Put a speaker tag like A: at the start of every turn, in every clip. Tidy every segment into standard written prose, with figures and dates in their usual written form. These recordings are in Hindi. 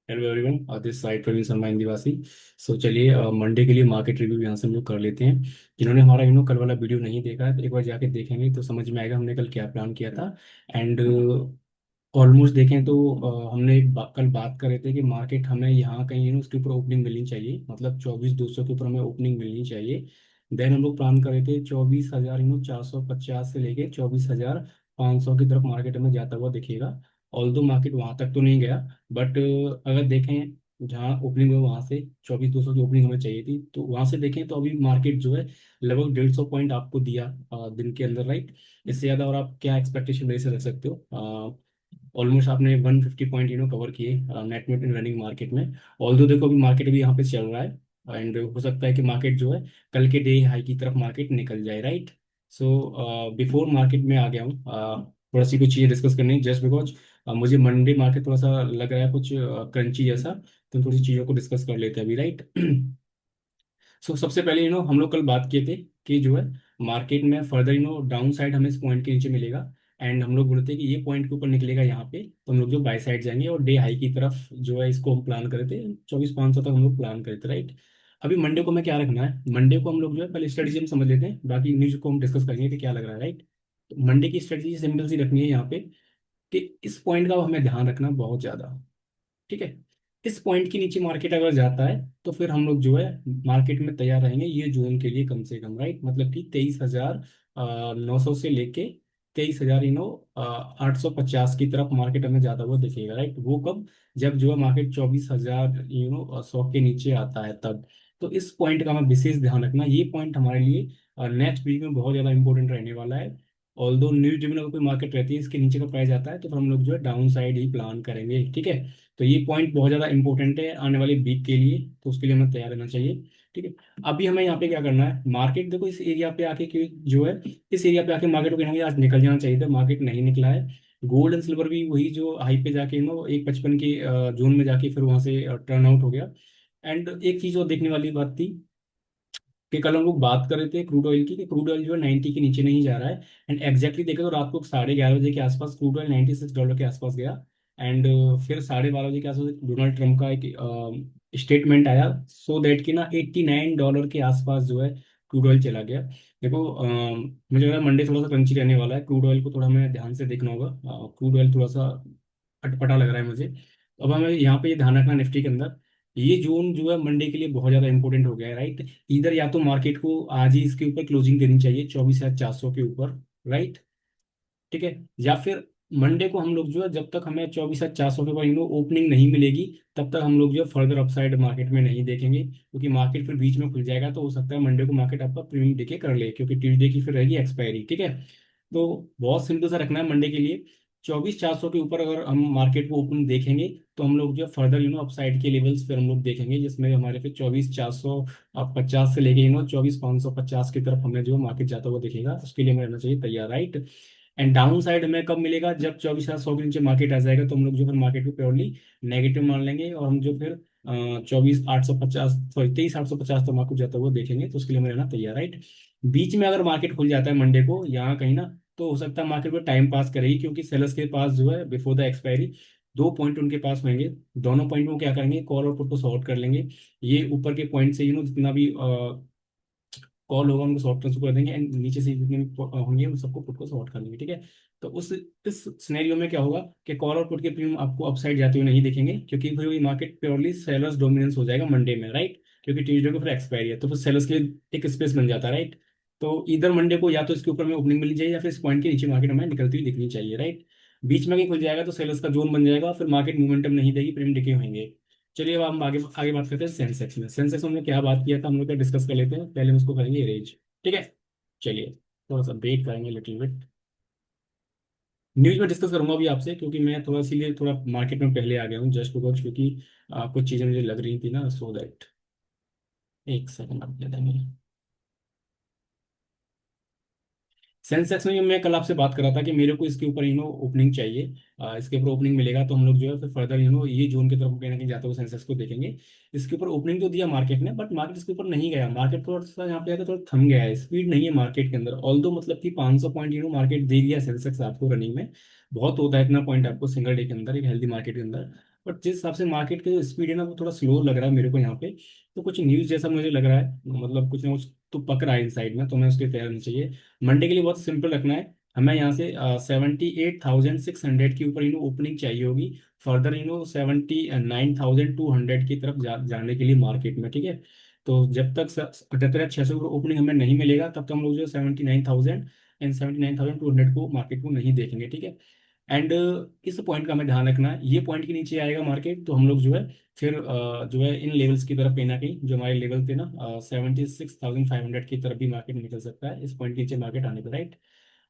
A: Hello everyone, this side Praveen Sharma हिंदीवासी। सो चलिए मंडे के लिए मार्केट रिव्यू यहाँ से हम लोग कर लेते हैं। जिन्होंने हमारा कल वाला वीडियो नहीं देखा है तो एक बार जाके देखेंगे तो समझ में आएगा हमने कल क्या प्लान किया था। एंड ऑलमोस्ट देखें तो हमने कल बात कर रहे थे कि मार्केट हमें यहाँ कहीं उसके ऊपर ओपनिंग मिलनी चाहिए, मतलब 24,200 के ऊपर हमें ओपनिंग मिलनी चाहिए। देन हम लोग प्लान कर रहे थे 24,000 450 से लेके 24,500 की तरफ मार्केट हमें जाता हुआ दिखेगा। ऑल्दो मार्केट वहां तक तो नहीं गया, बट अगर देखें जहाँ ओपनिंग हुआ वहां से 24,200 की ओपनिंग हमें चाहिए थी, तो वहां से देखें तो अभी मार्केट जो है लगभग 150 पॉइंट आपको दिया दिन के अंदर, राइट। इससे ज़्यादा और आप क्या एक्सपेक्टेशन मेरे से रख सकते हो? ऑलमोस्ट आपने 150 पॉइंट कवर किए नेट में रनिंग मार्केट में। ऑल्दो देखो अभी मार्केट भी यहाँ पे चल रहा है एंड हो सकता है कि मार्केट जो है कल के डे हाई की तरफ मार्केट निकल जाए, राइट। सो बिफोर मार्केट में आ गया हूँ, थोड़ा सी कुछ चीज़ें डिस्कस करनी जस्ट बिकॉज मुझे मंडे मार्केट थोड़ा सा लग रहा है कुछ क्रंची जैसा। तो थोड़ी सी चीज़ों को डिस्कस कर लेते हैं अभी, राइट। सबसे पहले हम लोग कल बात किए थे कि जो है मार्केट में फर्दर डाउन साइड हमें इस पॉइंट के नीचे मिलेगा। एंड हम लोग बोलते हैं कि ये पॉइंट के ऊपर निकलेगा यहाँ पे तो हम लोग जो बाय साइड जाएंगे और डे हाई की तरफ जो है इसको हम प्लान करे थे 24,500 तक हम लोग प्लान करे थे, राइट। अभी मंडे को मैं क्या रखना है, मंडे को हम लोग जो है पहले स्ट्रेटेजी हम समझ लेते हैं, बाकी न्यूज को हम डिस्कस करेंगे कि क्या लग रहा है, राइट। तो मंडे की स्ट्रेटेजी सिंपल सी रखनी है यहाँ पे कि इस पॉइंट का हमें ध्यान रखना बहुत ज्यादा, ठीक है। इस पॉइंट के नीचे मार्केट अगर जाता है तो फिर हम लोग जो है मार्केट में तैयार रहेंगे ये जोन के लिए कम से कम, राइट। मतलब कि 23,900 से लेके 23,000 850 की तरफ मार्केट हमें जाता हुआ दिखेगा, राइट। वो कब? जब जो है मार्केट 24,000 100 के नीचे आता है तब। तो इस पॉइंट का हमें विशेष ध्यान रखना, ये पॉइंट हमारे लिए नेक्स्ट वीक में बहुत ज़्यादा इंपॉर्टेंट रहने वाला है। ऑल्दो न्यू डे में अगर कोई मार्केट रहती है इसके नीचे का प्राइस आता है तो फिर हम लोग जो है डाउन साइड ही प्लान करेंगे, ठीक है। तो ये पॉइंट बहुत ज़्यादा इंपॉर्टेंट है आने वाले वीक के लिए, तो उसके लिए हमें तैयार रहना चाहिए, ठीक है। अभी हमें यहाँ पे क्या करना है, मार्केट देखो इस एरिया पे आके जो है इस एरिया पे आके मार्केट को कहेंगे आज निकल जाना चाहिए था, मार्केट नहीं निकला है। गोल्ड एंड सिल्वर भी वही जो हाई पे जाके 155 के जोन में जाके फिर वहां से टर्न आउट हो गया। एंड एक चीज और देखने वाली बात थी कि कल हम लोग बात कर रहे थे क्रूड ऑयल की कि क्रूड ऑयल जो है 90 के नीचे नहीं जा रहा है। एंड एग्जैक्टली देखे तो रात को 11:30 बजे के आसपास क्रूड ऑयल $96 के आसपास गया। एंड फिर 12:30 बजे के आसपास डोनाल्ड ट्रंप का एक स्टेटमेंट आया सो दैट कि ना $89 के आसपास जो है क्रूड ऑयल चला गया। देखो मुझे लग रहा है मंडे थोड़ा सा क्रंची रहने वाला है, क्रूड ऑयल को थोड़ा हमें ध्यान से देखना होगा। क्रूड ऑयल थोड़ा सा अटपटा लग रहा है मुझे। अब हमें यहाँ पे ये ध्यान रखना निफ्टी के अंदर ये जोन जो है मंडे के लिए बहुत ज्यादा इंपॉर्टेंट हो गया है, राइट। इधर या तो मार्केट को आज ही इसके ऊपर क्लोजिंग देनी चाहिए 24,400 के ऊपर, राइट, ठीक है। या फिर मंडे को हम लोग जो है जब तक हमें 24,400 के ऊपर ओपनिंग नहीं मिलेगी तब तक हम लोग जो है फर्दर अपसाइड मार्केट में नहीं देखेंगे, क्योंकि मार्केट फिर बीच में खुल जाएगा तो हो सकता है मंडे को मार्केट आपका प्रीमियम डे के कर ले, क्योंकि ट्यूसडे की फिर रहेगी एक्सपायरी, ठीक है। तो बहुत सिंपल सा रखना है मंडे के लिए 24,400 के ऊपर अगर हम मार्केट को ओपन देखेंगे तो हम लोग जो फर्दर अपसाइड के लेवल्स फिर हम लोग देखेंगे, जिसमें हमारे फिर 24,450 से लेके 24,550 की तरफ हमें जो मार्केट जाता हुआ दिखेगा, उसके लिए हमें रहना चाहिए तैयार, राइट। एंड डाउन साइड हमें कब मिलेगा, जब 24,100 के नीचे मार्केट आ जाएगा तो हम लोग जो फिर मार्केट को प्योरली नेगेटिव मान लेंगे और हम जो फिर 24,850 सॉरी 23,850 तक मार्केट जाता हुआ देखेंगे, तो उसके लिए हमें रहना तैयार, राइट। बीच में अगर मार्केट खुल जाता है मंडे को यहाँ कहीं ना, तो हो सकता है मार्केट को टाइम पास करेगी, क्योंकि सेलर्स के पास जो है बिफोर द एक्सपायरी दो पॉइंट उनके पास होंगे। दोनों पॉइंट में वो क्या करेंगे, कॉल और पुट को शॉर्ट कर लेंगे। ये ऊपर के पॉइंट से जितना भी कॉल होगा उनको शॉर्ट ट्रांसफर कर देंगे एंड नीचे से जितने भी होंगे उन सबको पुट को शॉर्ट कर लेंगे, ठीक है। तो उस इस सिनेरियो में क्या होगा कि कॉल और पुट के प्रीमियम आपको अपसाइड जाते हुए नहीं दिखेंगे, क्योंकि फिर वही मार्केट प्योरली सेलर्स डोमिनेंस हो जाएगा मंडे में, राइट। क्योंकि ट्यूजडे को फिर एक्सपायरी है तो फिर सेलर्स के लिए एक स्पेस बन जाता है, राइट। तो इधर मंडे को या तो इसके ऊपर में ओपनिंग मिलनी चाहिए या फिर इस पॉइंट के नीचे मार्केट हमें निकलती हुई दिखनी चाहिए, राइट। बीच में कहीं खुल जाएगा तो सेलर्स का जोन बन जाएगा, फिर मार्केट मोमेंटम नहीं देगी, प्रीमियम डिके होंगे। चलिए अब हम आगे आगे बात करते हैं सेंसेक्स में। सेंसेक्स में हमने क्या बात किया था, हम लोग क्या डिस्कस कर लेते हैं, पहले हम उसको करेंगे अरेंज, ठीक है। चलिए थोड़ा सा वेट करेंगे लिटिल बिट। न्यूज में डिस्कस करूंगा अभी आपसे, क्योंकि मैं थोड़ा इसीलिए थोड़ा मार्केट में पहले आ गया हूँ जस्ट बिकॉज, क्योंकि कुछ चीज़ें मुझे लग रही थी ना, सो दैट एक सेकंड आप दे देंगे। सेंसेक्स में भी मैं कल आपसे बात कर रहा था कि मेरे को इसके ऊपर ओपनिंग चाहिए। इसके ऊपर ओपनिंग मिलेगा तो हम लोग जो है फिर फर्दर ये जोन की तरफ कहीं ना कहीं जाते हुए सेंसेक्स को देखेंगे। इसके ऊपर ओपनिंग तो दिया मार्केट ने, बट मार्केट इसके ऊपर नहीं गया। मार्केट थोड़ा सा यहाँ पे आकर थोड़ा थम गया है, स्पीड नहीं है मार्केट के अंदर। ऑल दो मतलब कि 500 पॉइंट मार्केट दे दिया सेंसेक्स आपको रनिंग में। बहुत होता है इतना पॉइंट आपको सिंगल डे के अंदर एक हेल्दी मार्केट के अंदर। बट जिस हिसाब से मार्केट का जो स्पीड है ना वो थोड़ा स्लो लग रहा है मेरे को यहाँ पे। तो कुछ न्यूज़ जैसा मुझे लग रहा है, मतलब कुछ ना कुछ तो पक रहा है इन साइड में, तो हमें उसके तैयार होना चाहिए। मंडे के लिए बहुत सिंपल रखना है। हमें यहाँ से 78,600 के ऊपर ओपनिंग चाहिए होगी। फर्दर 79,200 की तरफ जाने के लिए मार्केट में, ठीक है। तो जब तक 78,600 ओपनिंग हमें नहीं मिलेगा तब तक हम लोग जो 79,000 एंड 79,200 को मार्केट को नहीं देखेंगे, ठीक है। एंड इस पॉइंट का हमें ध्यान रखना है, ये पॉइंट के नीचे आएगा मार्केट तो हम लोग जो है फिर जो है इन लेवल्स की तरफ कहीं ना कहीं जो हमारे लेवल थे ना 76,500 की तरफ भी मार्केट निकल सकता है इस पॉइंट के नीचे मार्केट आने पर, राइट।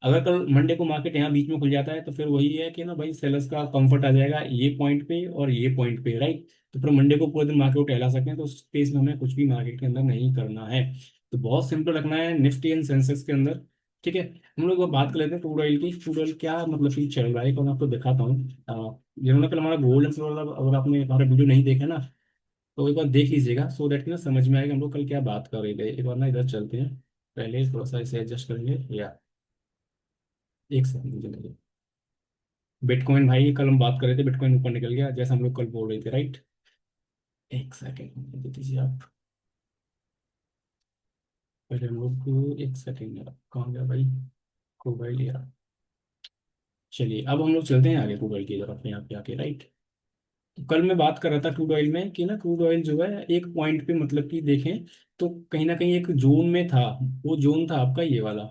A: अगर कल मंडे को मार्केट यहाँ बीच में खुल जाता है तो फिर वही है कि ना भाई सेलर्स का कंफर्ट आ जाएगा ये पॉइंट पे और ये पॉइंट पे, राइट। तो फिर मंडे को पूरे दिन मार्केट को टहला सकते हैं, तो उस केस में हमें कुछ भी मार्केट के अंदर नहीं करना है। तो बहुत सिंपल रखना है निफ्टी एंड सेंसेक्स के अंदर, ठीक है। हम लोग अब बात कर लेते हैं क्रूड ऑयल की। क्रूड ऑयल क्या मतलब कि चल रहा है, तो मैं आपको दिखाता हूँ। जिन्होंने कल हमारा गोल्ड एंड सिल्वर, अगर आपने हमारा वीडियो नहीं देखा ना तो एक बार देख लीजिएगा, सो दैट कि ना समझ में आएगा हम लोग कल क्या बात कर रहे थे। एक बार ना इधर चलते हैं, पहले थोड़ा सा इसे एडजस्ट करेंगे या एक सेकंड मुझे लगे। बिटकॉइन भाई कल हम बात कर रहे थे, बिटकॉइन ऊपर निकल गया जैसा हम लोग कल बोल रहे थे, राइट। एक सेकंड मुझे दे दीजिए आप, पहले हम लोग एक सेकंड यार कहाँ गया भाई, गूगल यार। चलिए अब हम लोग चलते हैं आगे गूगल की तरफ यहाँ पे आके, राइट। तो कल मैं बात कर रहा था क्रूड ऑयल में कि ना क्रूड ऑयल जो है एक पॉइंट पे मतलब कि देखें तो कहीं ना कहीं एक जोन में था। वो जोन था आपका ये वाला।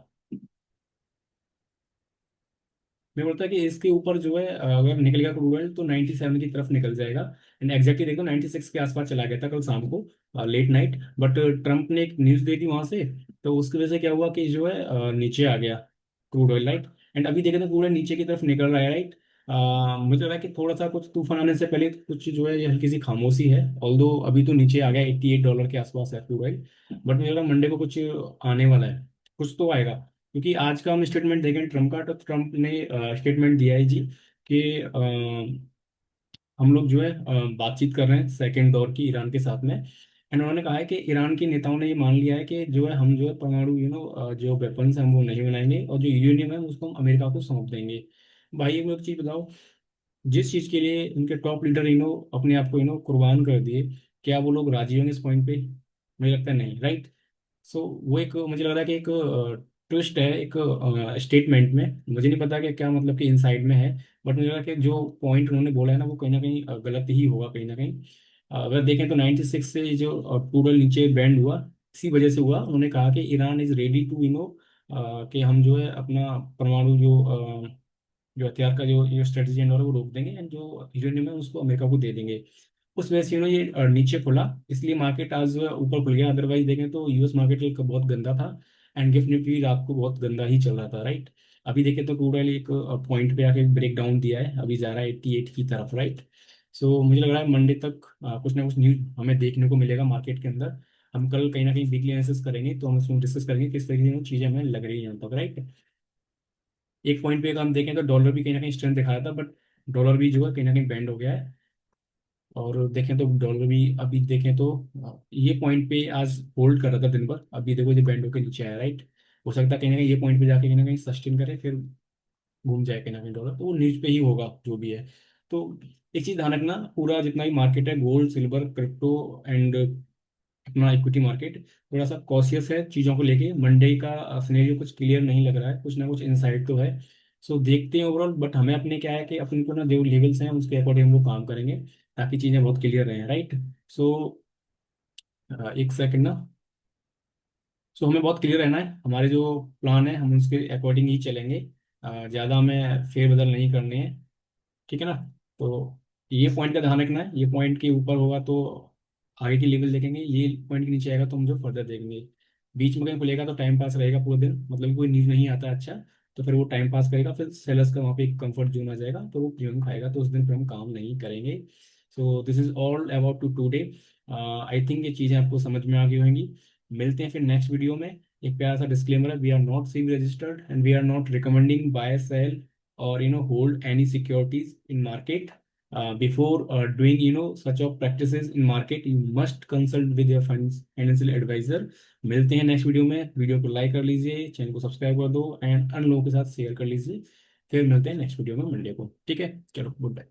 A: मैं बोलता कि इसके ऊपर जो है अगर निकल गया क्रूड ऑयल तो 97 की तरफ निकल जाएगा। एंड एग्जैक्टली देखो 96 के आसपास चला गया था कल शाम को, लेट नाइट। बट ट्रम्प ने एक न्यूज़ दी थी वहां से, तो उसकी वजह से क्या हुआ कि जो है नीचे आ गया क्रूड ऑयल, राइट। एंड अभी देखें तो क्रूड ऑयल नीचे की तरफ निकल रहा है, राइट। मुझे लग रहा है कि थोड़ा सा कुछ तूफान आने से पहले कुछ जो है ये हल्की सी खामोशी है। ऑल्दो अभी तो नीचे आ गया $88 के आसपास है क्रूड ऑयल। बट मुझे लग रहा है मंडे को कुछ आने वाला है, कुछ तो आएगा। क्योंकि आज का हम स्टेटमेंट देखें ट्रम्प का, तो ट्रम्प ने स्टेटमेंट दिया है जी कि हम लोग जो है बातचीत कर रहे हैं सेकेंड दौर की ईरान के साथ में। एंड उन्होंने कहा है कि ईरान के नेताओं ने ये मान लिया है कि जो है हम जो है परमाणु जो वेपन्स हैं हम वो नहीं बनाएंगे, और जो यूरेनियम है उसको हम अमेरिका को सौंप देंगे। भाई एक चीज़ बताओ, जिस चीज़ के लिए उनके टॉप लीडर अपने आप को कुर्बान कर दिए, क्या वो लोग राजी होंगे इस पॉइंट पे? मुझे लगता है नहीं, राइट। सो वो एक मुझे लग रहा है कि एक ट्विस्ट है एक स्टेटमेंट में। मुझे नहीं पता कि क्या मतलब कि इनसाइड में है। बट मुझे लग रहा है कि जो पॉइंट उन्होंने बोला है ना वो कहीं ना कहीं गलत ही होगा कहीं ना कहीं। अगर देखें तो 96 से जो टूडल नीचे बैंड हुआ इसी वजह से हुआ। उन्होंने कहा कि ईरान इज रेडी टू कि हम जो है अपना परमाणु जो हथियार का जो स्ट्रेटेजी है वो रोक देंगे, एंड जो यूरेनियम है उसको अमेरिका को दे देंगे। उस वजह से ये नीचे खुला, इसलिए मार्केट आज जो है ऊपर खुल गया। अदरवाइज देखें तो यूएस मार्केट एक बहुत गंदा था, एंड गिफ्ट निफ्टी रात को बहुत गंदा ही चल रहा था, राइट। अभी देखें तो क्रूड ऑयल एक पॉइंट पे आके ब्रेक डाउन दिया है, अभी जा रहा है 88 की तरफ, राइट। सो मुझे लग रहा है मंडे तक कुछ ना कुछ न्यूज हमें देखने को मिलेगा मार्केट के अंदर। हम कल कहीं ना कहीं वीकली एनालिसिस करेंगे तो हम उसमें डिस्कस करेंगे किस तरीके की चीज़ें हमें लग रही हैं यहाँ तक, राइट। एक पॉइंट पे अगर हम देखें तो डॉलर भी कहीं ना कहीं स्ट्रेंथ दिखाया था, बट डॉलर भी जो है कहीं ना कहीं बैंड हो गया है। और देखें तो डॉलर भी अभी देखें तो ये पॉइंट पे आज होल्ड कर रहा था दिन भर, अभी देखो ये बैंड होकर नीचे आया, राइट। हो सकता है कहीं ना कहीं ये पॉइंट पे जाके कहीं ना कहीं सस्टेन करे, फिर घूम जाए कहीं ना कहीं डॉलर, तो वो नीच पे ही होगा जो भी है। तो एक चीज ध्यान रखना, पूरा जितना भी मार्केट है गोल्ड सिल्वर क्रिप्टो एंड अपना इक्विटी मार्केट थोड़ा सा कॉशियस है चीज़ों को लेके। मंडे का सिनेरियो कुछ क्लियर नहीं लग रहा है, कुछ ना कुछ इनसाइड तो है। सो देखते हैं ओवरऑल, बट हमें अपने क्या है कि अपने को ना जो लेवल्स हैं उसके अकॉर्डिंग हम लोग काम करेंगे ताकि चीज़ें बहुत क्लियर रहें, राइट। सो एक सेकंड ना। सो हमें बहुत क्लियर रहना है, हमारे जो प्लान है हम उसके अकॉर्डिंग ही चलेंगे। ज़्यादा हमें फेरबदल नहीं करने हैं, ठीक है ना। तो ये पॉइंट का ध्यान रखना है, ये पॉइंट के ऊपर होगा तो आगे की लेवल देखेंगे, ये पॉइंट के नीचे आएगा तो हम जो फर्दर देखेंगे। बीच में कहीं खुलेगा तो टाइम पास रहेगा पूरा दिन, मतलब कोई न्यूज़ नहीं आता अच्छा, तो फिर वो टाइम पास करेगा, फिर सेलर्स का वहाँ पे एक कंफर्ट जोन आ जाएगा तो वो प्रीमियम खाएगा, तो उस दिन फिर हम काम नहीं करेंगे। So this is all about to today. I think ये चीज़ें आपको समझ में आ गई होंगी। मिलते हैं फिर नेक्स्ट वीडियो में। एक प्यारा सा डिस्क्लेमर है, we are not SEBI registered and we are not recommending buy sell और hold any securities in market. Before doing such of practices in market you must consult with your financial advisor. मिलते हैं नेक्स्ट वीडियो में। वीडियो को लाइक कर लीजिए, चैनल को सब्सक्राइब कर दो एंड अन्य लोगों के साथ शेयर कर लीजिए। फिर मिलते हैं नेक्स्ट वीडियो में मंडे को। ठीक है, चलो गुड बाय।